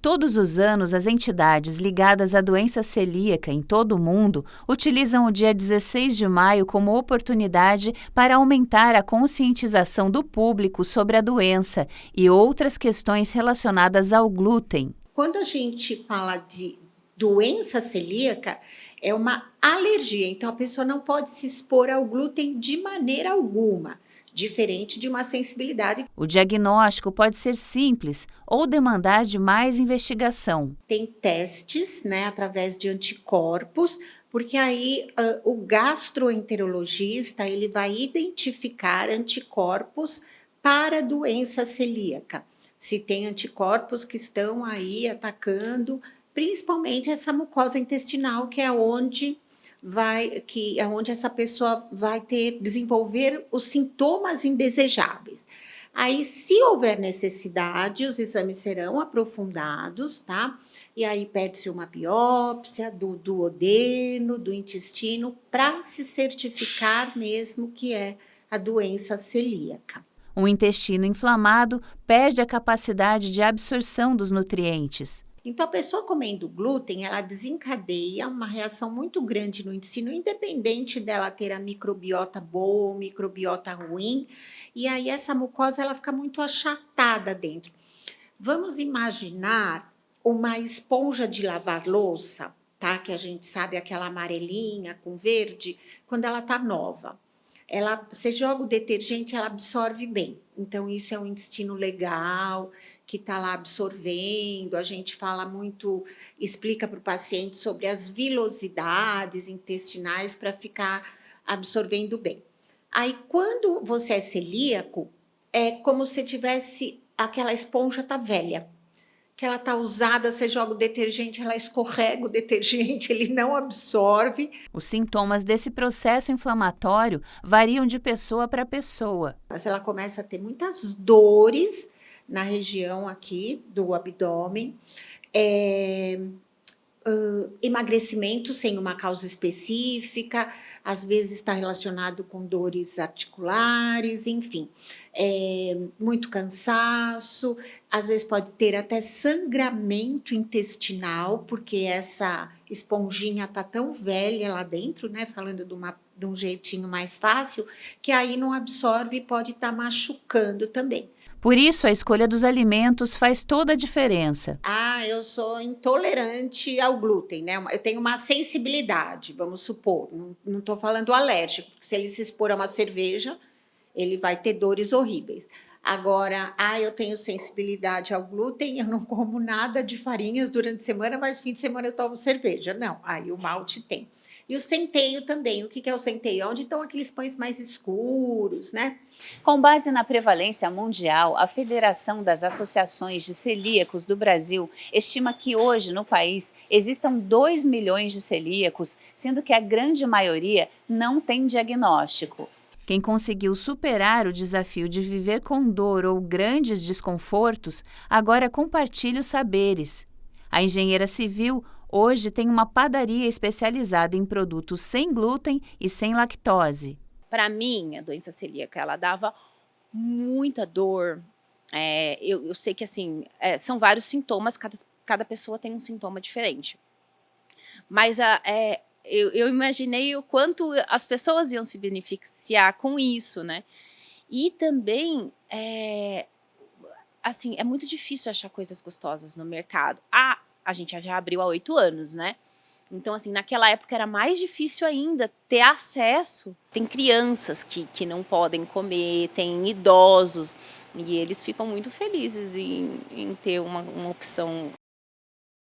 Todos os anos, as entidades ligadas à doença celíaca em todo o mundo utilizam o dia 16 de maio como oportunidade para aumentar a conscientização do público sobre a doença e outras questões relacionadas ao glúten. Quando a gente fala de doença celíaca, é uma alergia, então a pessoa não pode se expor ao glúten de maneira alguma, diferente de uma sensibilidade. O diagnóstico pode ser simples ou demandar de mais investigação. Tem testes, né, através de anticorpos, porque aí o gastroenterologista ele vai identificar anticorpos para a doença celíaca. Se tem anticorpos que estão aí atacando, principalmente essa mucosa intestinal, que é onde essa pessoa vai desenvolver os sintomas indesejáveis. Aí, se houver necessidade, os exames serão aprofundados, tá? E aí pede-se uma biópsia do duodeno, do intestino, para se certificar mesmo que é a doença celíaca. O intestino inflamado perde a capacidade de absorção dos nutrientes. Então, a pessoa comendo glúten, ela desencadeia uma reação muito grande no intestino, independente dela ter a microbiota boa ou microbiota ruim, e aí essa mucosa ela fica muito achatada dentro. Vamos imaginar uma esponja de lavar louça, tá? Que a gente sabe, aquela amarelinha com verde, quando ela tá nova. Você joga o detergente, ela absorve bem. Então, isso é um intestino legal, que está lá absorvendo. A gente fala muito, explica para o paciente sobre as vilosidades intestinais para ficar absorvendo bem. Aí, quando você é celíaco, é como se tivesse aquela esponja tá velha, que ela tá usada, você joga o detergente, ela escorrega o detergente, ele não absorve. Os sintomas desse processo inflamatório variam de pessoa para pessoa. Mas ela começa a ter muitas dores na região aqui do abdômen, emagrecimento sem uma causa específica, às vezes está relacionado com dores articulares, enfim, muito cansaço, às vezes pode ter até sangramento intestinal, porque essa esponjinha está tão velha lá dentro, né? Falando de um jeitinho mais fácil, que aí não absorve e pode estar machucando também. Por isso, a escolha dos alimentos faz toda a diferença. Eu sou intolerante ao glúten, né? Eu tenho uma sensibilidade, vamos supor. Não estou falando alérgico, porque se ele se expor a uma cerveja, ele vai ter dores horríveis. Agora, eu tenho sensibilidade ao glúten, eu não como nada de farinhas durante a semana, mas fim de semana eu tomo cerveja. Não, aí o malte tem. E o centeio também. O que é o centeio? Onde estão aqueles pães mais escuros, né? Com base na prevalência mundial, a Federação das Associações de Celíacos do Brasil estima que hoje no país existam 2 milhões de celíacos, sendo que a grande maioria não tem diagnóstico. Quem conseguiu superar o desafio de viver com dor ou grandes desconfortos, agora compartilha os saberes. A engenheira civil hoje tem uma padaria especializada em produtos sem glúten e sem lactose. Para mim, a doença celíaca, ela dava muita dor. Eu sei que assim, são vários sintomas, cada pessoa tem um sintoma diferente. Mas eu imaginei o quanto as pessoas iam se beneficiar com isso, né? E também, assim, é muito difícil achar coisas gostosas no mercado. A gente já abriu há 8 anos, né? Então, assim, naquela época era mais difícil ainda ter acesso. Tem crianças que não podem comer, tem idosos, e eles ficam muito felizes em ter uma opção